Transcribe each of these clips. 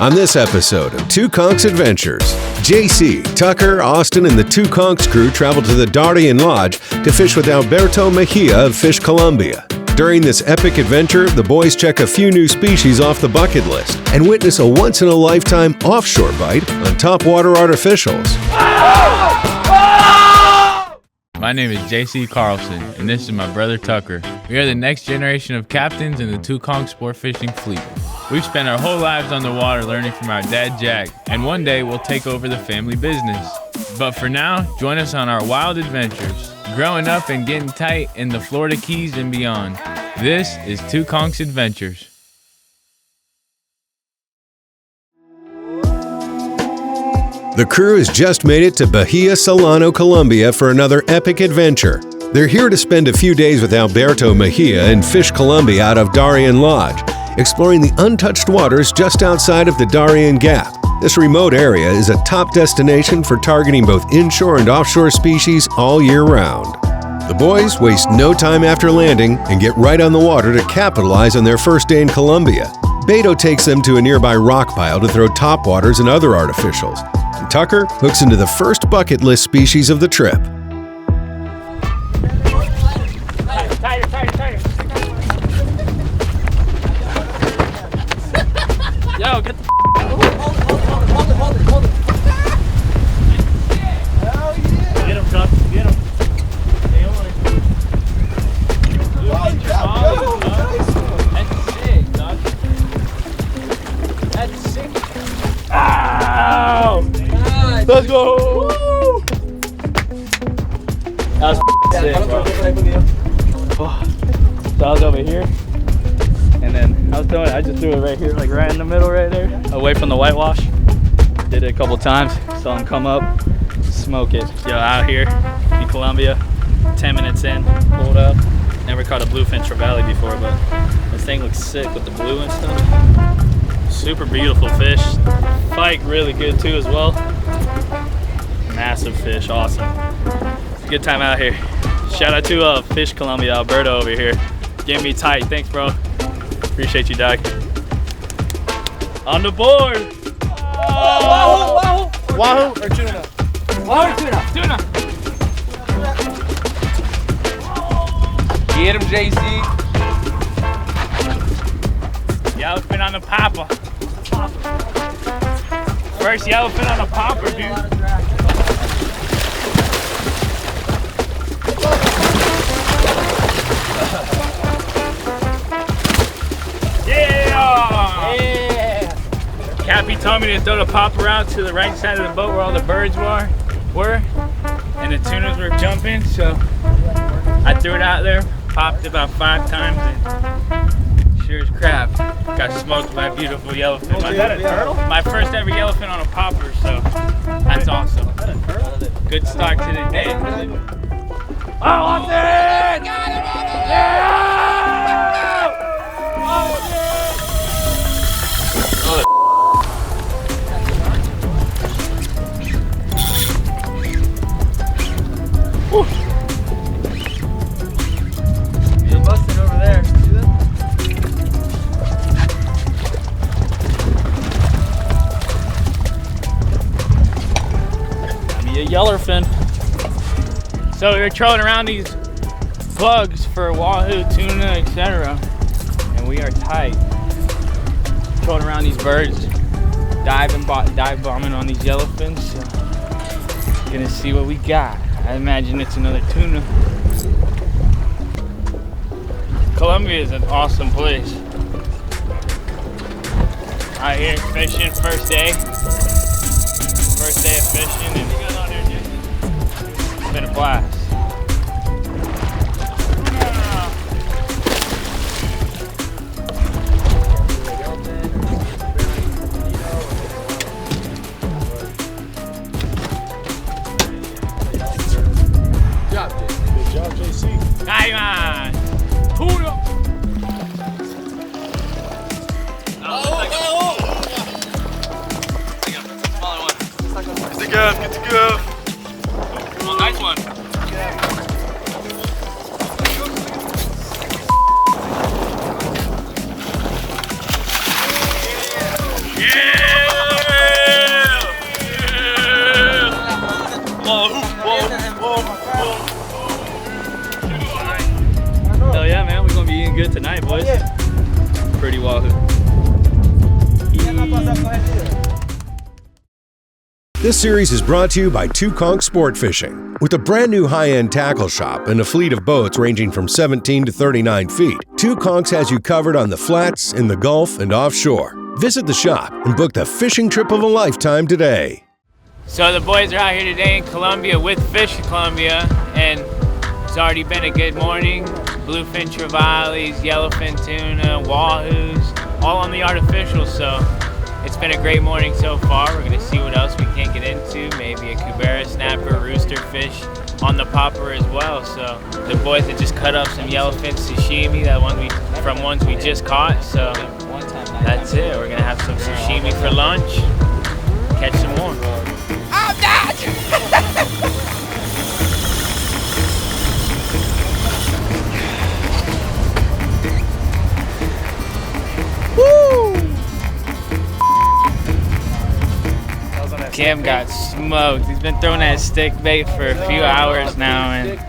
On this episode of Two Conchs Adventures, JC, Tucker, Austin, and the Two Conchs crew travel to the Darien Lodge to fish with Alberto Mejia of Fish Colombia. During this epic adventure, the boys check a few new species off the bucket list and witness a once-in-a-lifetime offshore bite on topwater artificials. My name is JC Carlson, and this is my brother Tucker. We are the next generation of captains in the Two Conchs sport fishing fleet. We've spent our whole lives on the water learning from our dad Jack, and one day we'll take over the family business. But for now, join us on our wild adventures, growing up and getting tight in the Florida Keys and beyond. This is Two Conchs Adventures. The crew has just made it to Mejia, Colombia for another epic adventure. They're here to spend a few days with Alberto Mejia and Fish Colombia out of Darien Lodge, exploring the untouched waters just outside of the Darien Gap. This remote area is a top destination for targeting both inshore and offshore species all year round. The boys waste no time after landing and get right on the water to capitalize on their first day in Colombia. Beto takes them to a nearby rock pile to throw topwaters and other artificials. And Tucker hooks into the first bucket list species of the trip. Yo, get the Hold it. Hell yeah. Get him, Tuck. Get him. Stay on it. That's sick, Tuck. That's sick. Ow! Nice. Let's go! Woo! That was sick, bro. So I was over here. And then I just threw it right here, like right in the middle right there, away from the whitewash. Did it a couple times, saw him come up, smoke it. Yo, out here in Colombia, 10 minutes in, pulled up. Never caught a bluefin trevally before, but this thing looks sick with the blue and stuff. Super beautiful fish. Fight really good too as well. Massive fish, awesome. It's a good time out here. Shout out to Fish Colombia, Alberto over here. Getting me tight, thanks bro. Appreciate you, Doc. On the board. Wahoo! Wahoo or tuna? Wahoo or tuna? Tuna. Get him, JC. Yellowfin on the popper. First yellowfin on the popper, dude. Cappy told me to throw the popper out to the right side of the boat where all the birds were, and the tunas were jumping, so I threw it out there, popped about 5 times, and sure as crap, got smoked by a beautiful yellowfin. Is that a turtle? My first ever yellowfin on a popper, so that's awesome. Is that a turtle? Good start to the day. Oh, Austin! Got him on it! Yeah! You're busting over there. See that? Be a yellowfin. So we were trolling around these bugs for wahoo, tuna, etc. And we are tight. Trolling around these birds, dive bombing on these yellowfins. So gonna see what we got. I imagine it's another tuna. Colombia is an awesome place. Out here fishing, first day of fishing, and it's been a blast. Good job, JC. Hey man! Tuna! Get the gaff, get the gaff. Oh, nice one. Yeah! looking good tonight, boys. Pretty wahoo. This series is brought to you by Two Conchs Sport Fishing. With a brand new high-end tackle shop and a fleet of boats ranging from 17 to 39 feet, Two Conchs has you covered on the flats, in the Gulf, and offshore. Visit the shop and book the fishing trip of a lifetime today. So the boys are out here today in Colombia with Fish Colombia, and it's already been a good morning. Bluefin trevallies, yellowfin tuna, wahoos, all on the artificial, so it's been a great morning so far. We're gonna see what else we can get into, maybe a cubera snapper, rooster fish on the popper as well. So the boys have just cut up some yellowfin sashimi, from ones we just caught, so that's it. We're gonna have some sashimi for lunch, catch some more. I'm dead! Cam got smoked. He's been throwing that stick bait for a few hours now and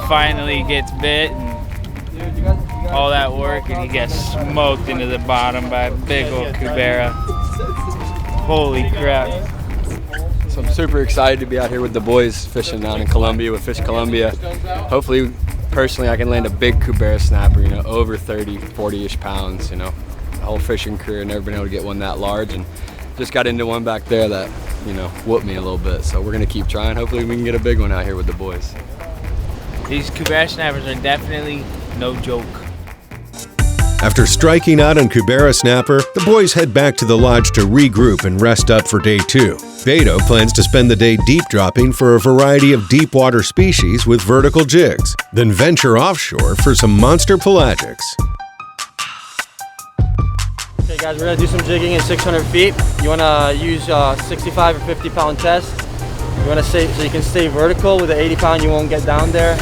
finally gets bit and all that work, and he gets smoked into the bottom by a big old cubera. Holy crap. So I'm super excited to be out here with the boys fishing down in Colombia with Fish Colombia. Hopefully, personally, I can land a big cubera snapper, you know, over 30, 40-ish pounds, you know. The whole fishing career, never been able to get one that large, and just got into one back there that, you know, whooped me a little bit. So we're gonna keep trying. Hopefully we can get a big one out here with the boys. These cubera snappers are definitely no joke. After striking out on cubera snapper, the boys head back to the lodge to regroup and rest up for day 2. Beto plans to spend the day deep dropping for a variety of deep water species with vertical jigs, then venture offshore for some monster pelagics. Okay guys, we're gonna do some jigging at 600 feet. You wanna use 65 or 50 pound test. You wanna stay, so you can stay vertical. With the 80 pound you won't get down there.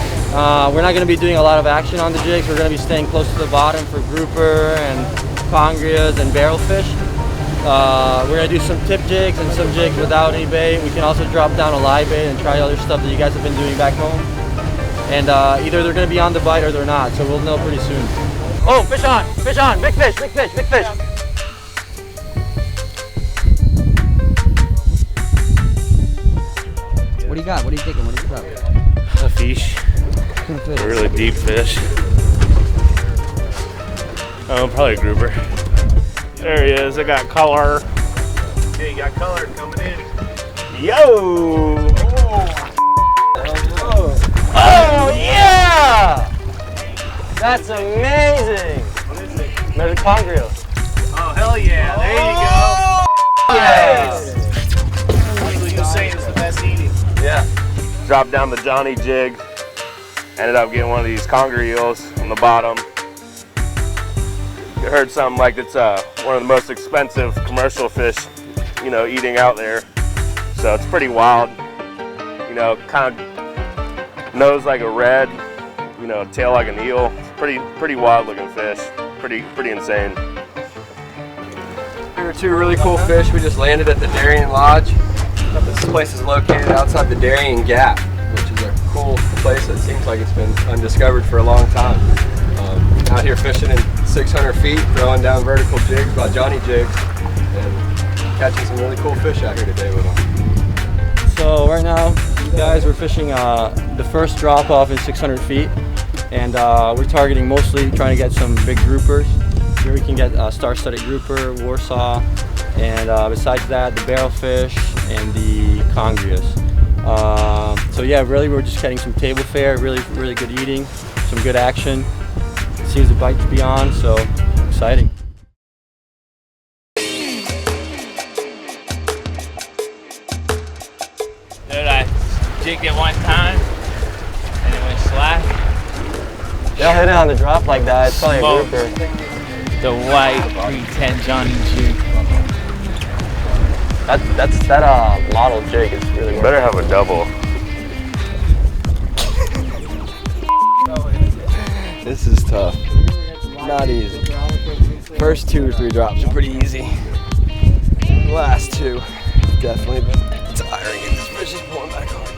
We're not gonna be doing a lot of action on the jigs. We're gonna be staying close to the bottom for grouper and congrias and barrelfish. We're gonna do some tip jigs and some jigs without any bait. We can also drop down a live bait and try other stuff that you guys have been doing back home. And either they're gonna be on the bite or they're not, so we'll know pretty soon. Oh, fish on, big fish, big fish, big fish. What do you got? What are you thinking? What do you got? A fish. A really deep fish. Oh, probably a grouper. There he is. I got color. Yeah, you got color coming in. Yo! Oh yeah! That's amazing! What is it? There's a congrio. Oh, hell yeah. There you go. Yes! What you saying is the best eating. Yeah. Dropped down the Johnny jig. Ended up getting one of these conger eels on the bottom. I heard something like it's one of the most expensive commercial fish, you know, eating out there. So it's pretty wild. You know, kind of nose like a red, you know, tail like an eel. Pretty wild looking fish. Pretty insane. Here are 2 really cool fish. We just landed at the Darien Lodge. This place is located outside the Darien Gap, which is a cool place that seems like it's been undiscovered for a long time. Out here fishing in 600 feet, throwing down vertical jigs by Johnny Jigs, and catching some really cool fish out here today with them. So right now, guys, we're fishing the first drop off in 600 feet, and we're targeting mostly trying to get some big groupers. Here we can get star-studded grouper, Warsaw, and besides that, the barrelfish and the congrias. So yeah, really we're just getting some table fare, really good eating, some good action. Seems the bite to be on, so exciting. Dude, I jigged it one time and it went slack. They'll hit it on the drop like that. It's probably Smoked a grouper. the white 310 Johnny jig. That model jig is really Better have a double. This is tough. Not easy. First 2 or 3 drops are pretty easy. Last 2, definitely tiring, and this fish is pulling back hard.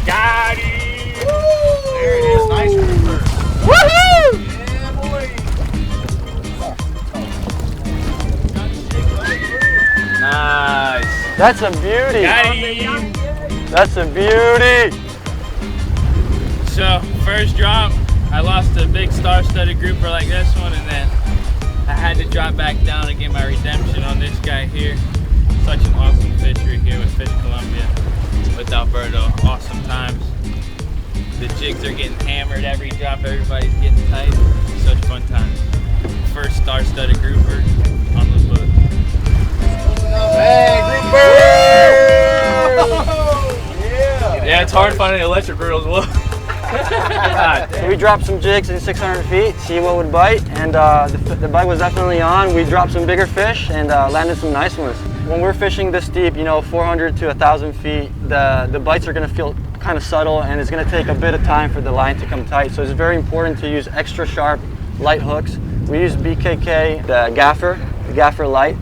Got him! There it is. Nice grouper. Woohoo! That's a beauty. Got him. That's a beauty. So, first drop, I lost a big star-studded grouper like this one, and then I had to drop back down and get my redemption on this guy here. Such an awesome fishery here with Fish Colombia, with Alberto. Awesome times. The jigs are getting hammered every drop, everybody's getting tight. Such fun times. First star-studded grouper on the book. Hey, grouper! Yeah, it's hard finding electric reels. So we dropped some jigs in 600 feet, see what would bite, and the bite was definitely on. We dropped some bigger fish and landed some nice ones. When we're fishing this deep, you know, 400 to 1,000 feet, the bites are going to feel kind of subtle, and it's going to take a bit of time for the line to come tight. So it's very important to use extra sharp, light hooks. We use BKK, the Gaffer Light,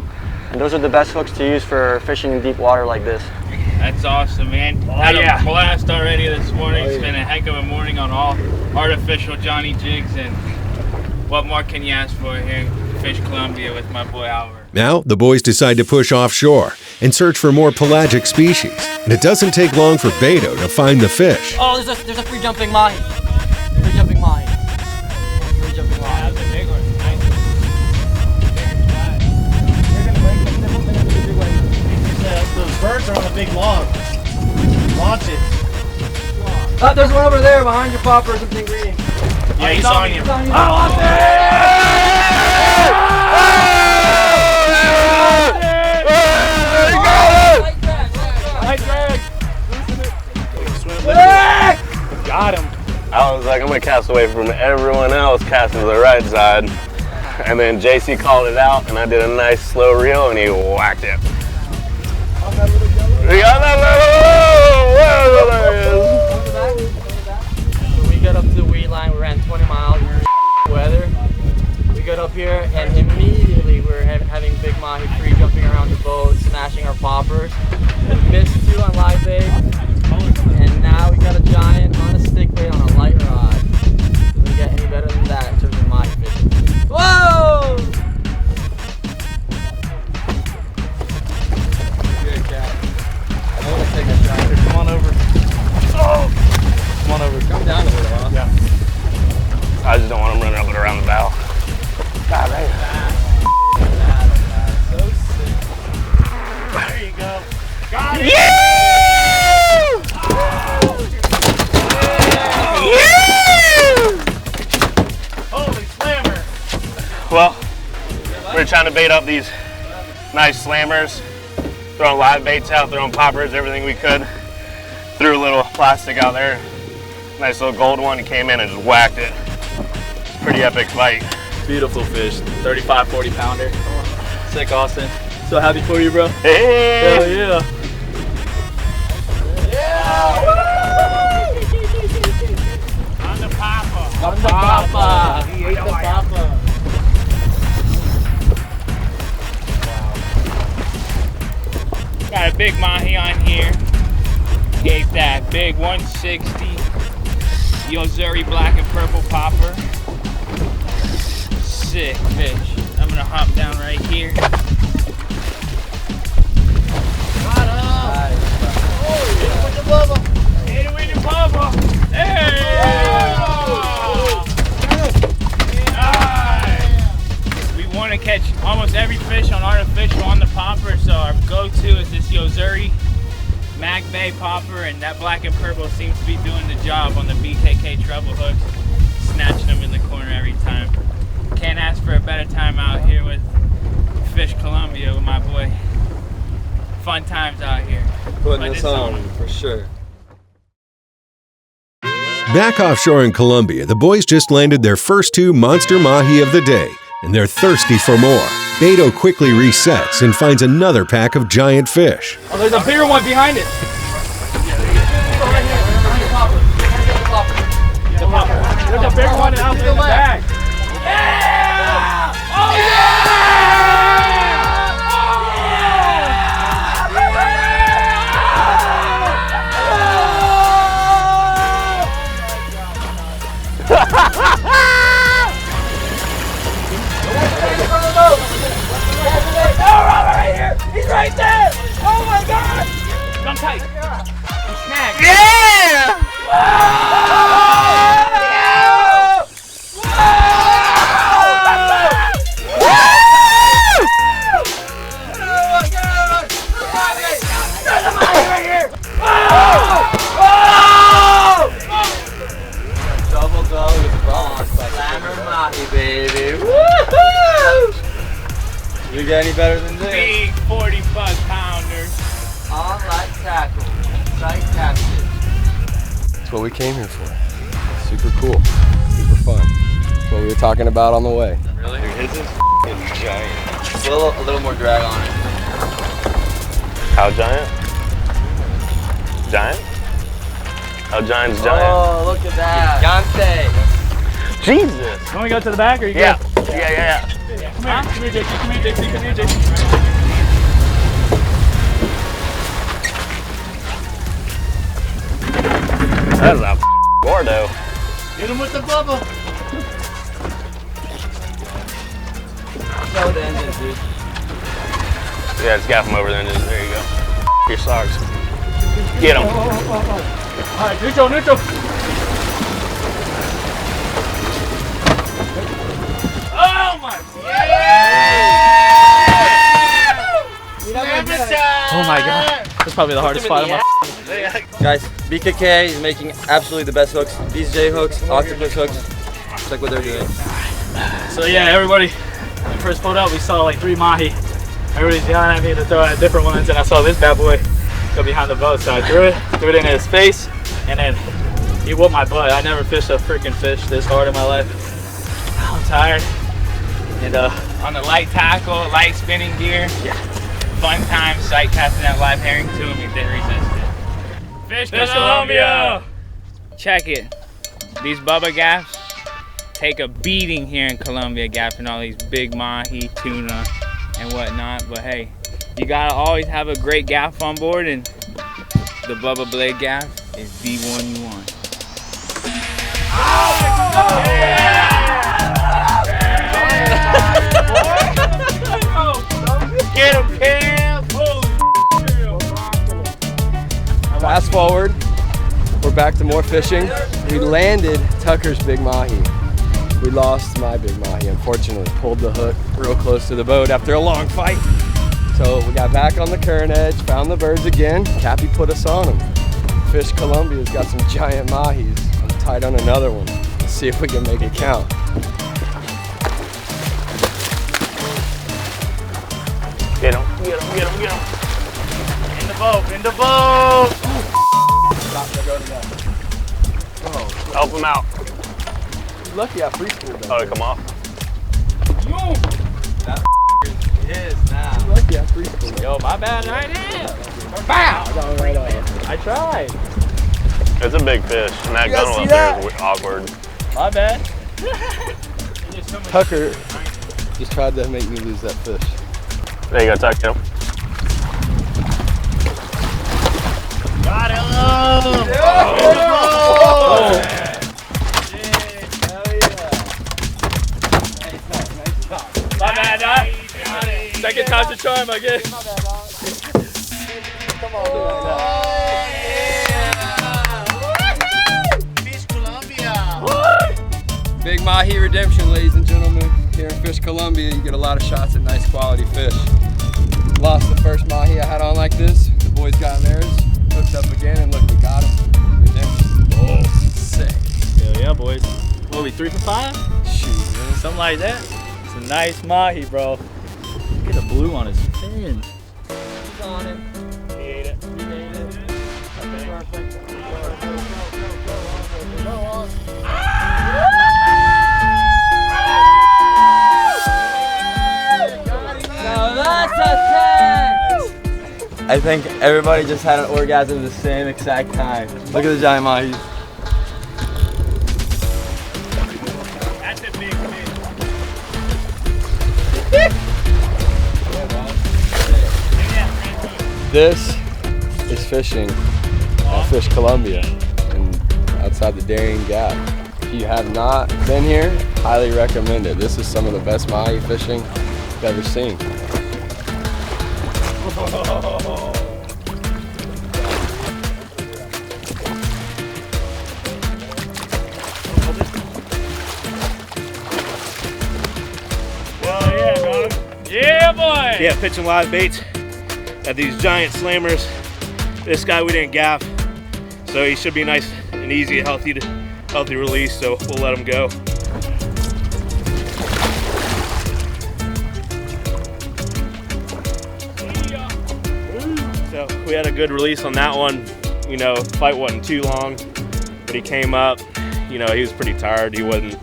and those are the best hooks to use for fishing in deep water like this. That's awesome, man. Had a blast already this morning. It's been a heck of a morning on all artificial Johnny jigs, and what more can you ask for here in Fish Colombia with my boy Albert? Now, the boys decide to push offshore and search for more pelagic species. And it doesn't take long for Beto to find the fish. Oh, there's a free jumping Mahi. Free jumping Mahi. Free jumping Mahi. That's a big one. Nice. Those birds are on a big log. Launch it. There's one over there behind your popper, something green. Yeah, he's on you. Got him. I was like, I'm gonna cast away from everyone else, casting to the right side. And then JC called it out, and I did a nice slow reel, and he whacked it. We got that So we got up to the weed line, we ran 20 miles, we were in weather. We got up here and immediately we were having big Mahi free jumping around the boat, smashing our poppers. We missed 2 on live bait, and now we got a giant on a stick bait on a light rod. Doesn't get any better than that in terms of Mahi fishing. Whoa! Good cat. I want to take a shot. Here, come on over. Oh! Come on over. Come down a little, huh? Yeah. I just don't want him running up and around the bow. God, man. So sick. There you go. Got it. Yeah! Holy slammer. Well, we're trying to bait up these nice slammers, throwing live baits out, throwing poppers, everything we could. Threw a little plastic out there. Nice little gold one. He came in and just whacked it. Pretty epic fight. Beautiful fish. 35, 40 pounder. Sick, Austin. So happy for you, bro. Hey! Hell yeah. On the papa. On the papa. He ate the papa. Got a big Mahi on here. Gave that big 160 Yozuri black and purple popper. Sick fish. I'm gonna hop down right here. Hit it with the Bubba. Hey! Nice. We want to catch almost every fish on artificial on the popper, so our go-to is this Yozuri Mag Bay popper, and that black and purple seems to be doing the job on the BKK treble hooks, snatching them in the corner every time. Can't ask for a better time out here with Fish Colombia with my boy. Fun times out here. Putting this on, for sure. Back offshore in Colombia, the boys just landed their first 2 monster Mahi of the day, and they're thirsty for more. Beto quickly resets and finds another pack of giant fish. Oh, there's a bigger one behind it. There's a bigger one out there in the bag. Yeah! Oh, yeah! Right here! He's right there! Oh my God! Come tight. You snag. Yeah! Double go with bronze. Slammer Mahi, baby. Woohoo! You get any better than this? Big 45-pounder. On light tackle. Sight capture. That's what we came here for. Super cool, super fun. That's what we were talking about on the way. Really? Dude, his is f***ing giant. A little more drag on it. How giant? Giant? How giant's giant? Oh, look at that. Yante. Jesus! Want me to go to the back or you Yeah. good? Yeah. Come here, JC. Come here, JC. Come here, JC. That's a gordo. Hit him with the bubba. Show the engine, dude. Yeah, just gaff him over there. There you go. Your socks. Get him. All right, neutral. Oh my! Oh my god! That's probably the hardest spot of my. Guys, BKK is making absolutely the best hooks. These J hooks, octopus hooks. Check what they're doing. So yeah, everybody, when we first pulled out, we saw like 3 mahi. Everybody's yelling at me to throw out different ones, and I saw this bad boy go behind the boat, so I threw it in his face, and then he whooped my butt. I never fished a freaking fish this hard in my life. I'm tired, and On the light tackle, light spinning gear. Yeah. Fun time sight casting that live herring to him. He didn't resist it. Fish Colombia! Check it. These Bubba Gaffs take a beating here in Colombia, gaffing all these big mahi, tuna, and whatnot. But hey, you gotta always have a great gaff on board, and the Bubba Blade gaff is the one you want. Get him, Cam. Fast forward, we're back to more fishing. We landed Tucker's big mahi. We lost my big mahi, unfortunately. Pulled the hook real close to the boat after a long fight. So we got back on the current edge, found the birds again. Cappy put us on them. Fish Colombia's got some giant mahis. I'm tied on another one. Let's see if we can make it count. Get him. In the boat. Help him out. Lucky I free schooled Oh, come off. Yes, now. Lucky I free schooled. yo, my bad right here. Bow! I tried. It's a big fish, and that guys gun see up that? there is awkward. My bad. Tucker just tried to make me lose that fish. There you go, Tuck. Him. Got him. My bad, Doc. Second time's the charm, I guess. Come on. Fish Colombia. Big mahi redemption, ladies and gentlemen. Here in Fish Colombia, you get a lot of shots at nice quality fish. Lost the first mahi I had on like this. The boys got theirs, hooked up again, and look, we got them. Redemption. Oh, sick. Hell yeah, boys. What are we, 3 for 5? Shoot, man. Something like that. It's a nice mahi, bro. Look at the blue on his fin. He's on it. He ate it. Now that's a 10! I think everybody just had an orgasm at the same exact time. Look at the giant mahis. That's a big fish. This is fishing at Fish Colombia and outside the Darien Gap. If you have not been here, highly recommend it. This is some of the best mahi fishing I've ever seen. Yeah, pitching live baits at these giant slammers. This guy we didn't gaff, so he should be nice and easy, healthy release, so we'll let him go. So we had a good release on that one. You know, fight wasn't too long, but he came up. You know, he was pretty tired. He wasn't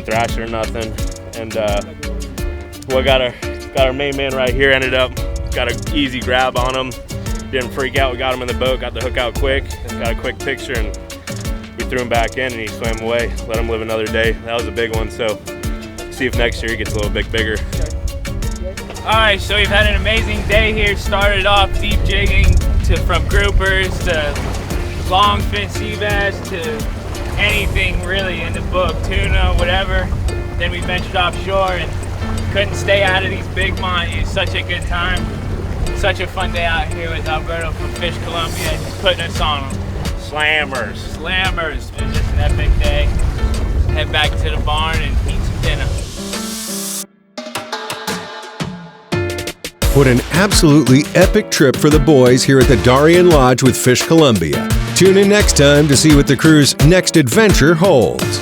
thrashing or nothing. And we got our main man right here. Ended up got an easy grab on him. Didn't freak out. We got him in the boat. Got the hook out quick. Got a quick picture, and we threw him back in, and he swam away. Let him live another day. That was a big one. So see if next year he gets a little bit bigger. All right, so we've had an amazing day here. Started off deep jigging from groupers to longfin sea bass to anything really in the book, tuna, whatever. Then we ventured offshore and couldn't stay out of these big Mahis. Such a good time. Such a fun day out here with Alberto from Fish Colombia, just putting us on them. Slammers. It was just an epic day. Head back to the barn and eat some dinner. What an absolutely epic trip for the boys here at the Darien Lodge with Fish Colombia. Tune in next time to see what the crew's next adventure holds.